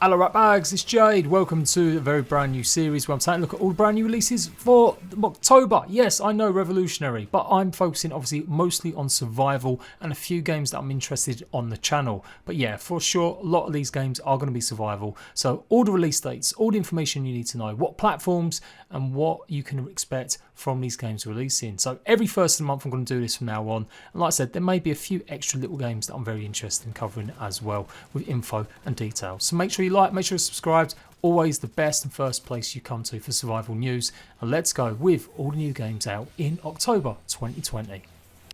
Hello Rat Bags, it's Jade. Welcome to a very brand new series where I'm taking a look at all the brand new releases for October. Yes, I know, revolutionary, but I'm focusing obviously mostly on survival and a few games that I'm interested on the channel. But yeah, for sure, a lot of these games are going to be survival. So all the release dates, all the information you need to know, what platforms and what you can expect from these games releasing. So every first of the month I'm going to do this from now on. And like I said, there may be a few extra little games that I'm very interested in covering as well with info and details. So make sure you like, make sure you're subscribed. Always the best and first place you come to for survival news. And let's go with all the new games out in October 2020.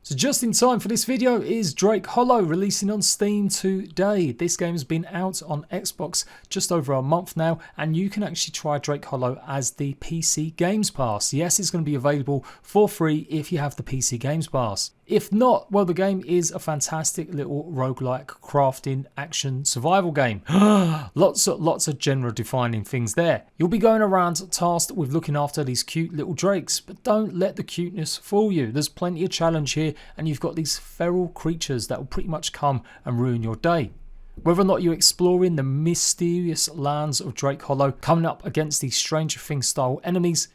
So just in time for this video is Drake Hollow releasing on Steam today. This game has been out on Xbox just over a month now, and you can actually try Drake Hollow as the PC Games Pass. Yes, it's going to be available for free if you have the PC Games Pass. If not, well, the game is a fantastic little roguelike crafting action survival game. lots of genre defining things there. You'll be going around tasked with looking after these cute little drakes, but don't let the cuteness fool you. There's plenty of challenge here, and you've got these feral creatures that will pretty much come and ruin your day. Whether or not you're exploring the mysterious lands of Drake Hollow, coming up against these Stranger Things style enemies,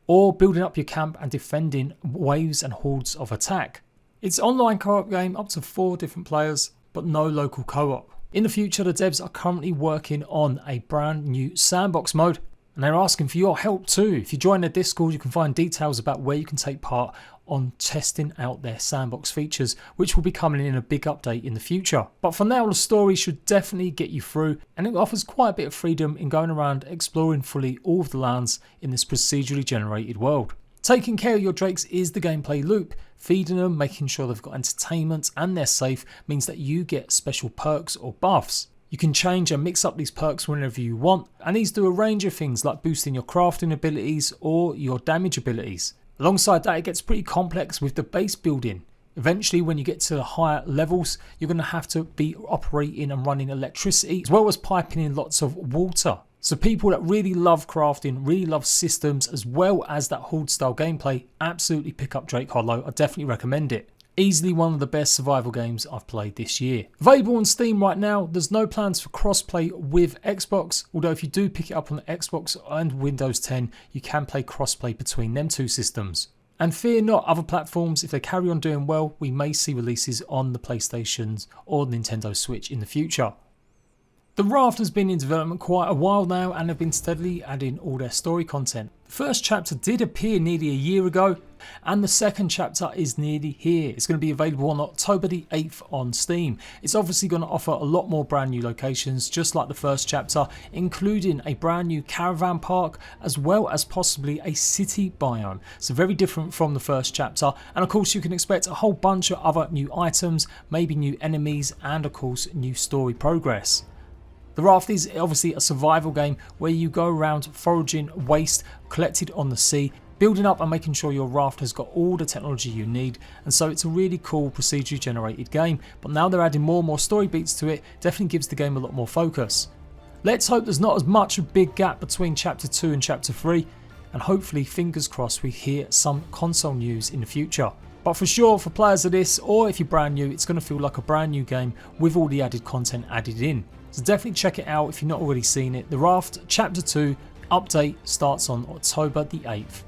or building up your camp and defending waves and hordes of attack. It's an online co-op game up to 4 different players, but no local co-op. In the future, the devs are currently working on a brand new sandbox mode, and they're asking for your help too. If you join their Discord, you can find details about where you can take part on testing out their sandbox features, which will be coming in a big update in the future. But for now, the story should definitely get you through, and it offers quite a bit of freedom in going around exploring fully all of the lands in this procedurally generated world. Taking care of your drakes is the gameplay loop. Feeding them, making sure they've got entertainment and they're safe means that you get special perks or buffs. You can change and mix up these perks whenever you want, and these do a range of things like boosting your crafting abilities or your damage abilities. Alongside that, it gets pretty complex with the base building. Eventually, when you get to the higher levels, you're going to have to be operating and running electricity as well as piping in lots of water. So people that really love crafting, really love systems as well as that horde style gameplay, absolutely pick up Drake Hollow. I definitely recommend it. Easily one of the best survival games I've played this year. Available on Steam right now. There's no plans for crossplay with Xbox, although if you do pick it up on Xbox and Windows 10, you can play crossplay between them two systems. And fear not, other platforms, if they carry on doing well, we may see releases on the PlayStations or Nintendo Switch in the future. The Raft has been in development quite a while now and have been steadily adding all their story content. The first chapter did appear nearly a year ago, and the second chapter is nearly here. It's going to be available on October the 8th on Steam. It's obviously going to offer a lot more brand new locations, just like the first chapter, including a brand new caravan park, as well as possibly a city biome. So very different from the first chapter, and of course you can expect a whole bunch of other new items, maybe new enemies, and of course new story progress. The Raft is obviously a survival game where you go around foraging waste collected on the sea, building up and making sure your raft has got all the technology you need, and so it's a really cool procedurally generated game. But now they're adding more and more story beats to it, definitely gives the game a lot more focus. Let's hope there's not as much a big gap between chapter 2 and chapter 3, and hopefully fingers crossed we hear some console news in the future. But for sure, for players of this, or if you're brand new, it's going to feel like a brand new game with all the added content added in. So definitely check it out if you've not already seen it. The Raft Chapter 2 update starts on October the 8th.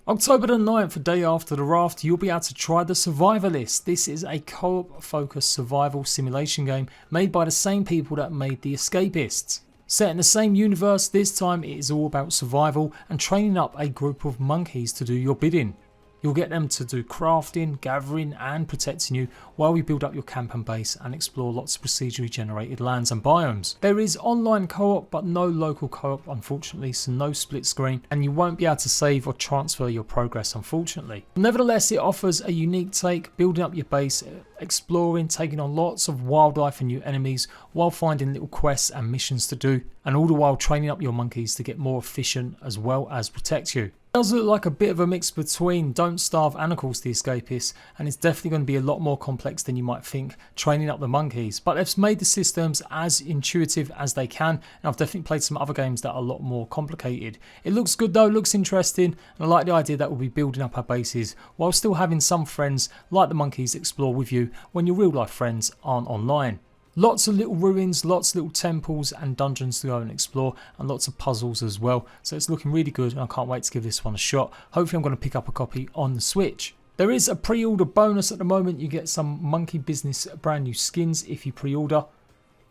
October the 9th, the day after the Raft, you'll be able to try the Survivalists. This is a co-op focused survival simulation game made by the same people that made the Escapists. Set in the same universe, this time it is all about survival and training up a group of monkeys to do your bidding. You'll get them to do crafting, gathering and protecting you while you build up your camp and base and explore lots of procedurally generated lands and biomes. There is online co-op but no local co-op unfortunately, so no split screen, and you won't be able to save or transfer your progress unfortunately. Nevertheless, it offers a unique take, building up your base, exploring, taking on lots of wildlife and new enemies while finding little quests and missions to do, and all the while training up your monkeys to get more efficient as well as protect you. It does look like a bit of a mix between Don't Starve and of course the Escapists, and it's definitely going to be a lot more complex than you might think training up the monkeys, but they've made the systems as intuitive as they can, and I've definitely played some other games that are a lot more complicated. It looks good though, looks interesting, and I like the idea that we'll be building up our bases while still having some friends like the monkeys explore with you when your real life friends aren't online. Lots of little ruins, lots of little temples and dungeons to go and explore, and lots of puzzles as well. So it's looking really good and I can't wait to give this one a shot. Hopefully I'm going to pick up a copy on the Switch. There is a pre-order bonus at the moment. You get some Monkey Business brand new skins if you pre-order.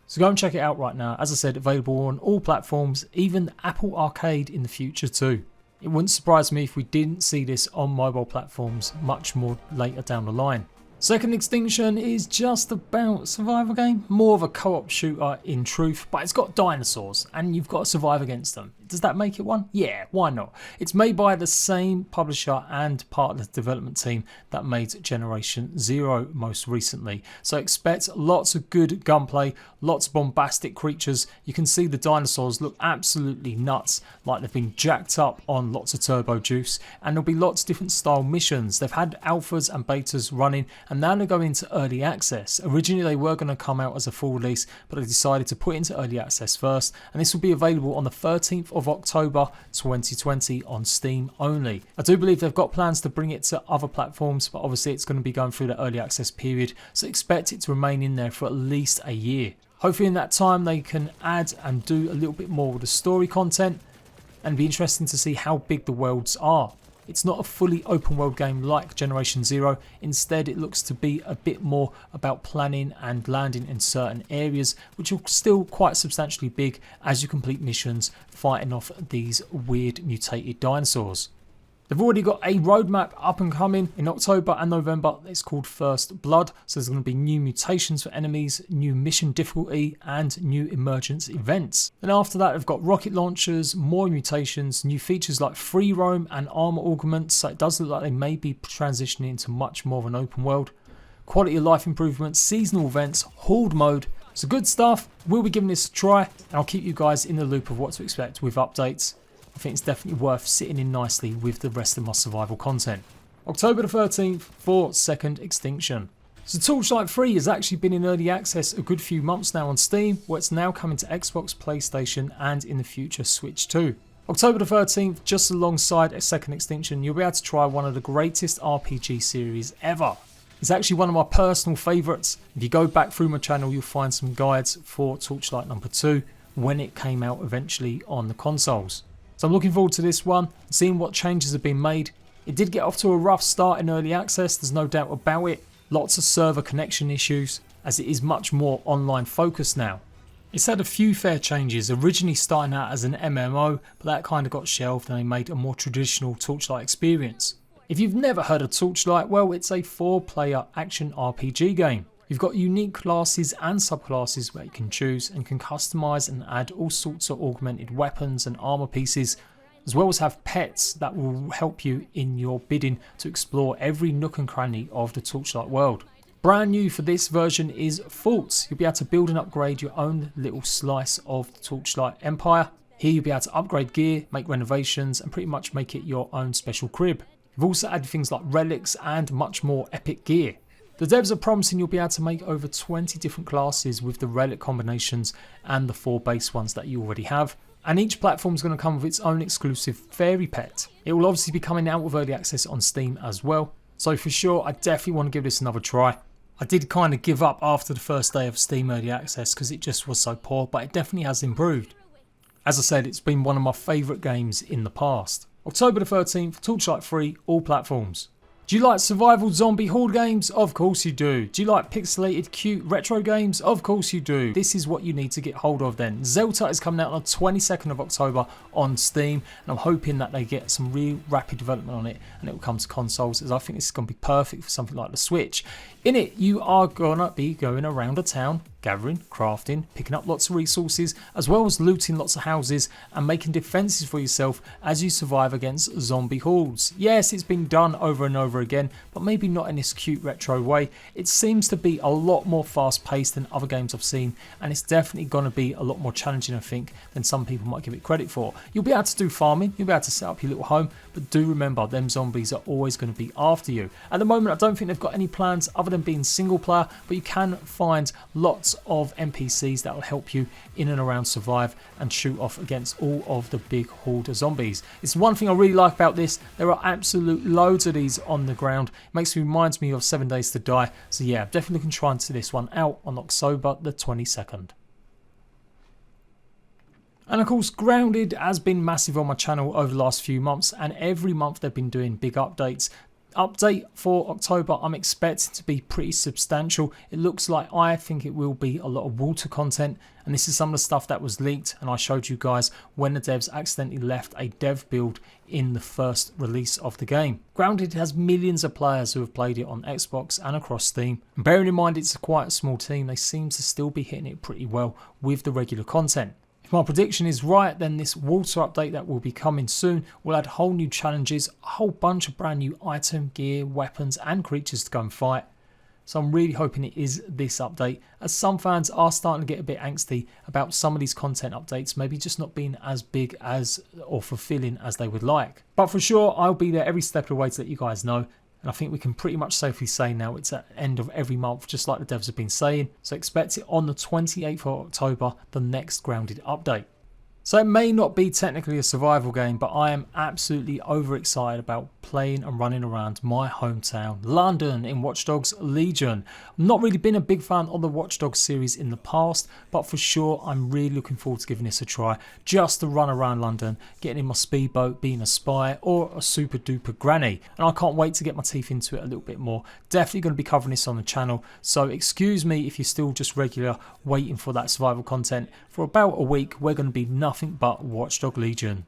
So go and check it out right now. As I said, available on all platforms, even Apple Arcade in the future too. It wouldn't surprise me if we didn't see this on mobile platforms much more later down the line. Second Extinction is just about a survival game, more of a co-op shooter in truth, but it's got dinosaurs and you've got to survive against them. Does that make it one? Yeah, why not? It's made by the same publisher and part of the development team that made Generation Zero most recently. So expect lots of good gunplay, lots of bombastic creatures. You can see the dinosaurs look absolutely nuts, like they've been jacked up on lots of turbo juice, and there'll be lots of different style missions. They've had alphas and betas running, and now they're going into early access. Originally they were going to come out as a full release, but they decided to put it into early access first, and this will be available on the 13th of October 2020 on Steam only. I do believe they've got plans to bring it to other platforms, but obviously it's going to be going through the early access period, so expect it to remain in there for at least a year. Hopefully in that time they can add and do a little bit more with the story content, and be interesting to see how big the worlds are. It's not a fully open world game like Generation Zero. Instead, it looks to be a bit more about planning and landing in certain areas, which are still quite substantially big as you complete missions fighting off these weird mutated dinosaurs. They've already got a roadmap up and coming in October and November. It's called First Blood. So there's going to be new mutations for enemies, new mission difficulty, and new emergence events. And after that, they've got rocket launchers, more mutations, new features like free roam and armor augments. So it does look like they may be transitioning into much more of an open world. Quality of life improvements, seasonal events, horde mode. So good stuff. We'll be giving this a try, and I'll keep you guys in the loop of what to expect with updates. I think it's definitely worth sitting in nicely with the rest of my survival content. October the 13th for Second Extinction. So Torchlight 3 has actually been in early access a good few months now on Steam, where it's now coming to Xbox, PlayStation, and in the future Switch too. October the 13th, just alongside a Second Extinction, you'll be able to try one of the greatest RPG series ever. It's actually one of my personal favourites. If you go back through my channel, you'll find some guides for Torchlight number 2 when it came out eventually on the consoles. So I'm looking forward to this one, seeing what changes have been made. It did get off to a rough start in early access, there's no doubt about it. Lots of server connection issues, as it is much more online focused now. It's had a few fair changes, originally starting out as an MMO, but that kind of got shelved and they made a more traditional Torchlight experience. If you've never heard of Torchlight, well, it's a 4-player action RPG game. You've got unique classes and subclasses where you can choose and can customise and add all sorts of augmented weapons and armour pieces, as well as have pets that will help you in your bidding to explore every nook and cranny of the Torchlight world. Brand new for this version is Forts. You'll be able to build and upgrade your own little slice of the Torchlight empire. Here you'll be able to upgrade gear, make renovations, and pretty much make it your own special crib. You've also added things like relics and much more epic gear. The devs are promising you'll be able to make over 20 different classes with the relic combinations and the 4 base ones that you already have. And each platform is going to come with its own exclusive fairy pet. It will obviously be coming out with early access on Steam as well. So for sure, I definitely want to give this another try. I did kind of give up after the first day of Steam early access because it just was so poor, but it definitely has improved. As I said, it's been one of my favourite games in the past. October the 13th, Torchlight 3, all platforms. Do you like survival zombie horde games? Of course you do. Do you like pixelated cute retro games? Of course you do. This is what you need to get hold of then. Zelter is coming out on the 22nd of October on Steam, and I'm hoping that they get some real rapid development on it and it will come to consoles, as I think this is going to be perfect for something like the Switch. In it, you are going to be going around a town, gathering, crafting, picking up lots of resources, as well as looting lots of houses and making defences for yourself as you survive against zombie hordes. Yes, it's been done over and over again, but maybe not in this cute retro way. It seems to be a lot more fast paced than other games I've seen, and it's definitely going to be a lot more challenging, I think, than some people might give it credit for. You'll be able to do farming, you'll be able to set up your little home, but do remember, them zombies are always going to be after you. At the moment, I don't think they've got any plans other than being single player, but you can find lots lots of NPCs that will help you in and around survive and shoot off against all of the big horde of zombies. It's one thing I really like about this. There are absolute loads of these on the ground. It reminds me of 7 Days to Die. So yeah, definitely can try and see this one out on October the 22nd. And of course, Grounded has been massive on my channel over the last few months, and every month they've been doing big updates. Update for October I'm expecting to be pretty substantial. It looks like I think it will be a lot of water content, and this is some of the stuff that was leaked and I showed you guys when the devs accidentally left a dev build in the first release of the game. Grounded has millions of players who have played it on Xbox and across Steam, and bearing in mind it's quite a small team, they seem to still be hitting it pretty well with the regular content. If my prediction is right, then this water update that will be coming soon will add whole new challenges, a whole bunch of brand new item, gear, weapons and creatures to go and fight. So I'm really hoping it is this update, as some fans are starting to get a bit angsty about some of these content updates maybe just not being as big as or fulfilling as they would like. But for sure, I'll be there every step of the way to let you guys know. And I think we can pretty much safely say now it's at the end of every month, just like the devs have been saying. So expect it on the 28th of October, the next Grounded update. So it may not be technically a survival game, but I am absolutely overexcited about playing and running around my hometown, London, in Watch Dogs Legion. I've not really been a big fan of the Watch Dogs series in the past, but for sure I'm really looking forward to giving this a try, just to run around London, getting in my speedboat, being a spy or a super duper granny. And I can't wait to get my teeth into it a little bit more. Definitely going to be covering this on the channel, so excuse me if you're still just regular waiting for that survival content. For about a week we're going to be nothing but Watch Dogs Legion.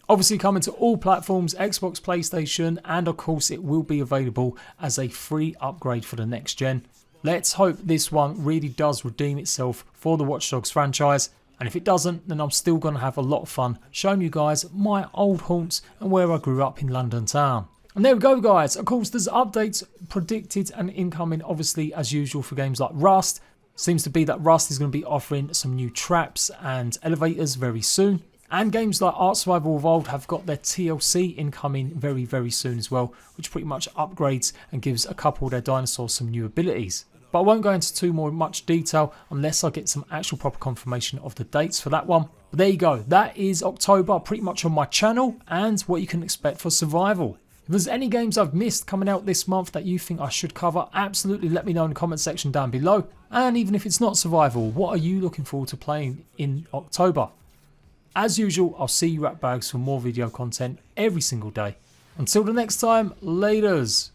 Obviously coming to all platforms, Xbox, PlayStation, and of course it will be available as a free upgrade for the next gen. Let's hope this one really does redeem itself for the Watch Dogs franchise, and if it doesn't, then I'm still going to have a lot of fun showing you guys my old haunts and where I grew up in London town. And there we go guys, of course there's updates predicted and incoming obviously as usual for games like Rust. Seems to be that Rust is going to be offering some new traps and elevators very soon. And games like Ark Survival Evolved have got their TLC incoming very, very soon as well, which pretty much upgrades and gives a couple of their dinosaurs some new abilities. But I won't go into too much detail unless I get some actual proper confirmation of the dates for that one. But there you go, that is October pretty much on my channel and what you can expect for survival. If there's any games I've missed coming out this month that you think I should cover, absolutely let me know in the comment section down below. And even if it's not survival, what are you looking forward to playing in October? As usual, I'll see you at Bags for more video content every single day. Until the next time, laters.